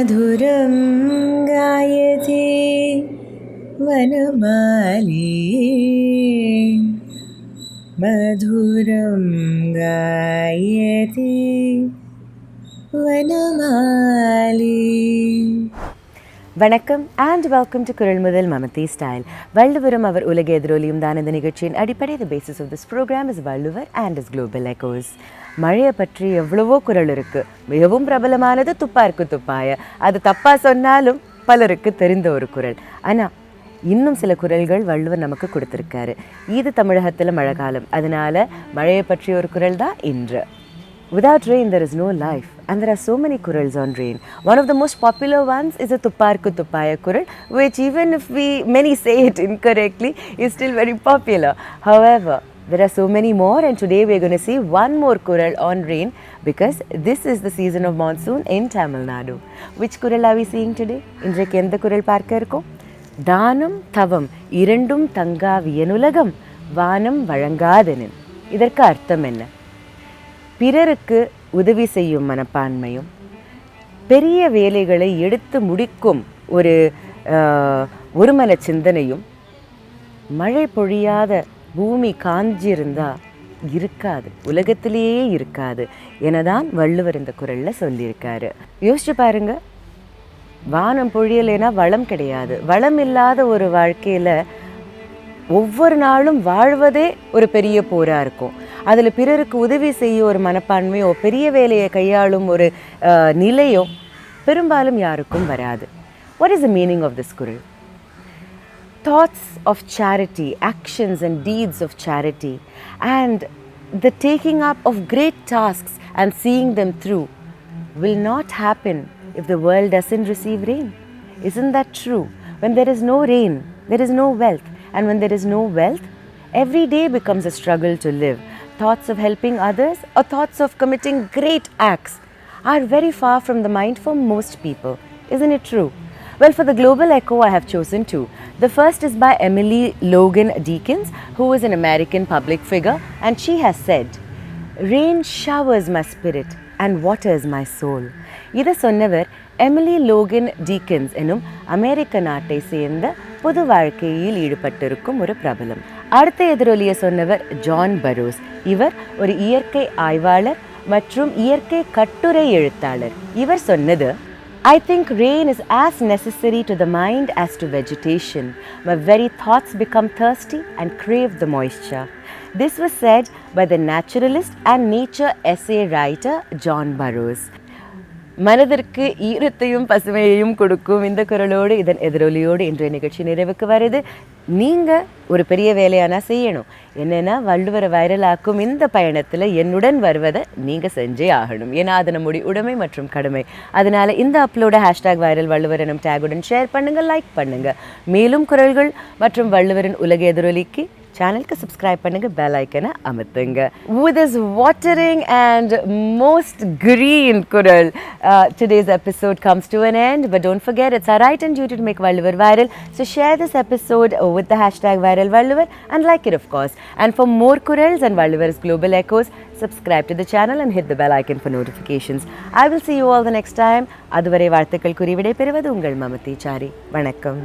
मधुरं गायते वनमाली मधुरं गायते वनमाली. வணக்கம் and welcome to Kural Mudhal Mamathi style. வள்ளுவரும் அவர் உலக எதிரொலியும் தான் இந்த நிகழ்ச்சியின் அடிப்படை. The basis of this program is Valluvar and his global echoes. மழையை பற்றி எவ்வளவோ குறள் இருக்கு. மிகவும் பிரபலமானது துப்பாருக்கு துப்பாய. அது தப்பா சொன்னாலும் பலருக்கு தெரிந்த ஒரு குறள். ஆனால் இன்னும் சில குறள்கள் வள்ளுவர் நமக்கு கொடுத்துருக்காரு. இது தமிழகத்தில் மழை காலம், அதனால மழையை பற்றிய ஒரு குறள் தான் இன்று. Without rain there is no life, and there are so many kurals on rain. One of the most popular ones is a tupparku tuppaya kural, which even if many say it incorrectly is still very popular. However, there are so many more, and today we are going to see one more kural on rain because this is the season of monsoon in Tamil Nadu. Which kural are we seeing today? இன்றைக்கு எந்த குறள் பார்க்க இருக்கோம்? தானம் தவம் இரண்டும் தங்கா vuyanulagam vaanam vazhangadhenin. இதற்கு அர்த்தம் என்ன? பிறருக்கு உதவி செய்யும் மனப்பான்மையும் பெரிய வேலைகளை எடுத்து முடிக்கும் ஒரு மன சிந்தனையும் மழை பொழியாத பூமி காஞ்சிருந்தா இருக்காது, உலகத்திலேயே இருக்காது எனதான் வள்ளுவர் இந்த குறளில் சொல்லியிருக்காரு. யோசிச்சு பாருங்க, வானம் பொழியலைன்னா வளம் கிடையாது. வளம் இல்லாத ஒரு வாழ்க்கையில் ஒவ்வொரு நாளும் வாழ்வதே ஒரு பெரிய போராக இருக்கும். அதில் பிறருக்கு உதவி செய்ய ஒரு மனப்பான்மையோ பெரிய வேலையை கையாளும் ஒரு நிலையோ பெரும்பாலும் யாருக்கும் வராது. What is the meaning of this குறள்? Thoughts of charity, actions and deeds of charity and the taking up of great tasks and seeing them through will not happen if the world doesn't receive rain. Isn't that true? When there is no rain, there is no wealth. And when there is no wealth, every day becomes a struggle to live. Thoughts of helping others or thoughts of committing great acts are very far from the mind for most people. Isn't it true? Well, for the global echo, I have chosen two. The first is by Logan Deacons, who is an American public figure, and she has said, "Rain showers my spirit and waters my soul." இதை சொன்னவர் Emily Logan deacons எனும் அமெரிக்க நாட்டை சேர்ந்த பொது வாழ்க்கையில் ஈடுபட்டிருக்கும் ஒரு பிரபலம். அடுத்த எதிரொலியை சொன்னவர் ஜான் பரோஸ். இவர் ஒரு இயற்கை ஆய்வாளர் மற்றும் இயற்கை கட்டுரை எழுத்தாளர். இவர் சொன்னது, "I think rain is as necessary to the mind as to vegetation. My very thoughts become thirsty and crave the moisture." This was said by the naturalist and nature essay writer John Burroughs. மனதிற்கு ஈரத்தையும் பசுமையையும் கொடுக்கும் இந்த குறளோடு இதன் எதிரொலியோடு இன்றைய நிகழ்ச்சி நிறைவுக்கு வருது. நீங்கள் ஒரு பெரிய வேலையானா செய்யணும். என்னென்னா வள்ளுவரை வைரலாக்கும் இந்த பயணத்தில் என்னுடன் வருவதை நீங்கள் செஞ்சே ஆகணும். ஏன்னா அது நம்முடைய உடைமை மற்றும் கடமை. அதனால் இந்த அப்லோட #வைரல்வள்ளுவர் எனும் டேகுடன் ஷேர் பண்ணுங்கள், லைக் பண்ணுங்கள். மேலும் குறள்கள் மற்றும் வள்ளுவரின் உலக எதிரொலிக்கு சேனலுக்கு சப்ஸ்கிரைப் பண்ணுங்க, பெல் ஐக்கனை அமுத்துங்க. With this watering and most green kural, today's episode comes to an end. But don't forget, it's our right and duty to make Valluvar viral. So share this episode with the #viralvalluvar and like it, of course. And for more kurals and Valluvar's global echoes, subscribe to the channel and hit the bell icon for notifications. I will see you all the next time. அதுவரை வாழ்த்துக்கள் கூறி விடை பெறுவது உங்கள் மமதி sorry. வணக்கம்.